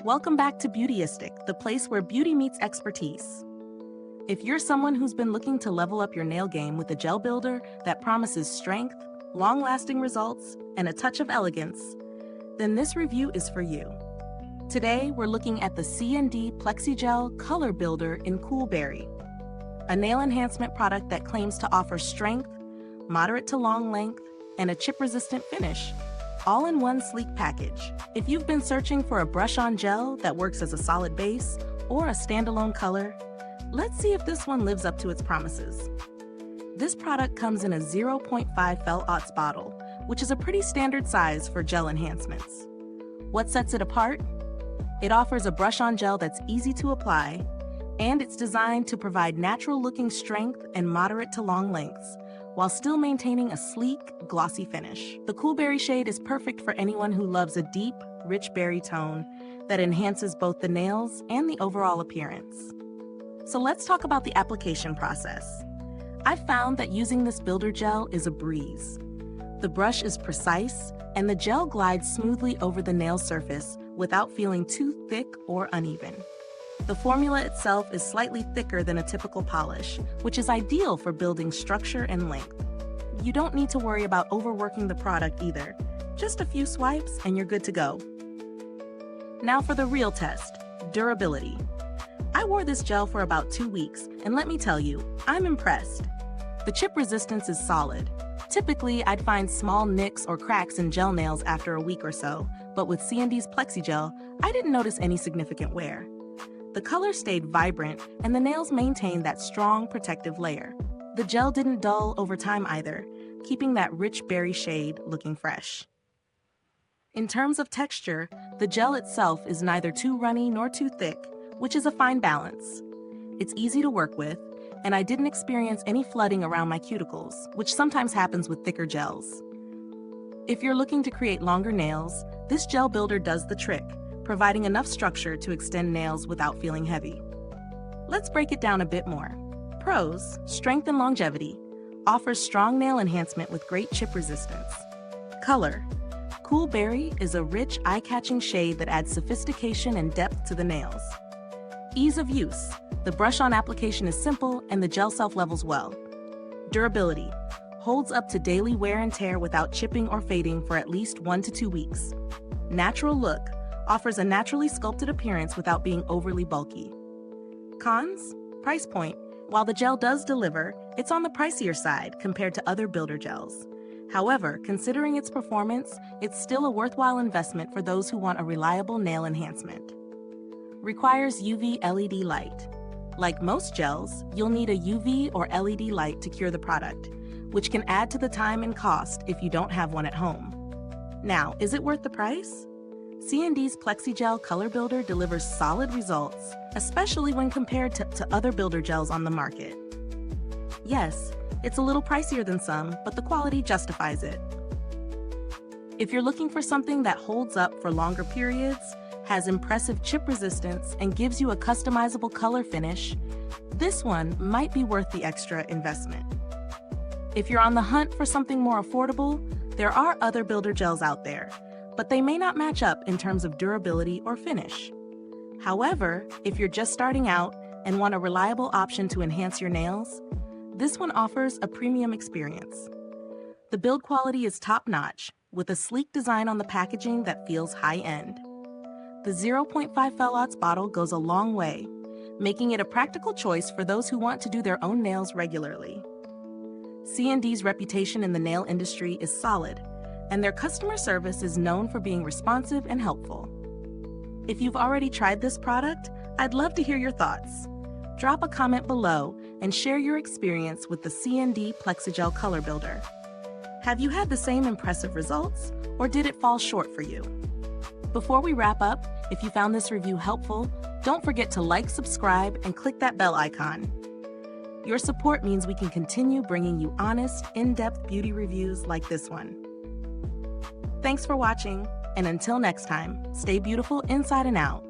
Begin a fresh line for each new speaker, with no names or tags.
Welcome back to Beautyistic, the place where beauty meets expertise. If you're someone who's been looking to level up your nail game with a gel builder that promises strength, long-lasting results, and a touch of elegance, then this review is for you. Today, we're looking at the CND Plexigel Color Builder in Cool Berry, a nail enhancement product that claims to offer strength, moderate to long length, and a chip-resistant finish, all in one sleek package. If you've been searching for a brush-on gel that works as a solid base or a standalone color, let's see if this one lives up to its promises. This product comes in a 0.5 fel-ounce bottle, which is a pretty standard size for gel enhancements. What sets it apart? It offers a brush-on gel that's easy to apply, and it's designed to provide natural-looking strength and moderate to long lengths, while still maintaining a sleek, glossy finish. The Cool Berry shade is perfect for anyone who loves a deep, rich berry tone that enhances both the nails and the overall appearance. So let's talk about the application process. I've found that using this builder gel is a breeze. The brush is precise, and the gel glides smoothly over the nail surface without feeling too thick or uneven. The formula itself is slightly thicker than a typical polish, which is ideal for building structure and length. You don't need to worry about overworking the product either. Just a few swipes and you're good to go. Now for the real test, durability. I wore this gel for about 2 weeks, and let me tell you, I'm impressed. The chip resistance is solid. Typically, I'd find small nicks or cracks in gel nails after a week or so, but with CND's Plexigel, I didn't notice any significant wear. The color stayed vibrant, and the nails maintained that strong protective layer. The gel didn't dull over time either, keeping that rich berry shade looking fresh. In terms of texture, the gel itself is neither too runny nor too thick, which is a fine balance. It's easy to work with, and I didn't experience any flooding around my cuticles, which sometimes happens with thicker gels. If you're looking to create longer nails, this gel builder does the trick, providing enough structure to extend nails without feeling heavy. Let's break it down a bit more. Pros: strength and longevity. Offers strong nail enhancement with great chip resistance. Color: Cool Berry is a rich, eye-catching shade that adds sophistication and depth to the nails. Ease of use: the brush-on application is simple and the gel self-levels well. Durability: holds up to daily wear and tear without chipping or fading for at least 1 to 2 weeks. Natural look: offers a naturally sculpted appearance without being overly bulky. Cons: price point. While the gel does deliver, it's on the pricier side compared to other builder gels. However, considering its performance, it's still a worthwhile investment for those who want a reliable nail enhancement. Requires UV LED light. Like most gels, you'll need a UV or LED light to cure the product, which can add to the time and cost if you don't have one at home. Now, is it worth the price? CND's Plexigel Color Builder delivers solid results, especially when compared to other builder gels on the market. Yes, it's a little pricier than some, but the quality justifies it. If you're looking for something that holds up for longer periods, has impressive chip resistance, and gives you a customizable color finish, this one might be worth the extra investment. If you're on the hunt for something more affordable, there are other builder gels out there, but they may not match up in terms of durability or finish. However, if you're just starting out and want a reliable option to enhance your nails, this one offers a premium experience. The build quality is top-notch, with a sleek design on the packaging that feels high-end. The 0.5 fel-ounce bottle goes a long way, making it a practical choice for those who want to do their own nails regularly. CND's reputation in the nail industry is solid, and their customer service is known for being responsive and helpful. If you've already tried this product, I'd love to hear your thoughts. Drop a comment below and share your experience with the CND Plexigel Color Builder. Have you had the same impressive results, or did it fall short for you? Before we wrap up, if you found this review helpful, don't forget to like, subscribe, and click that bell icon. Your support means we can continue bringing you honest, in-depth beauty reviews like this one. Thanks for watching, and until next time, stay beautiful inside and out.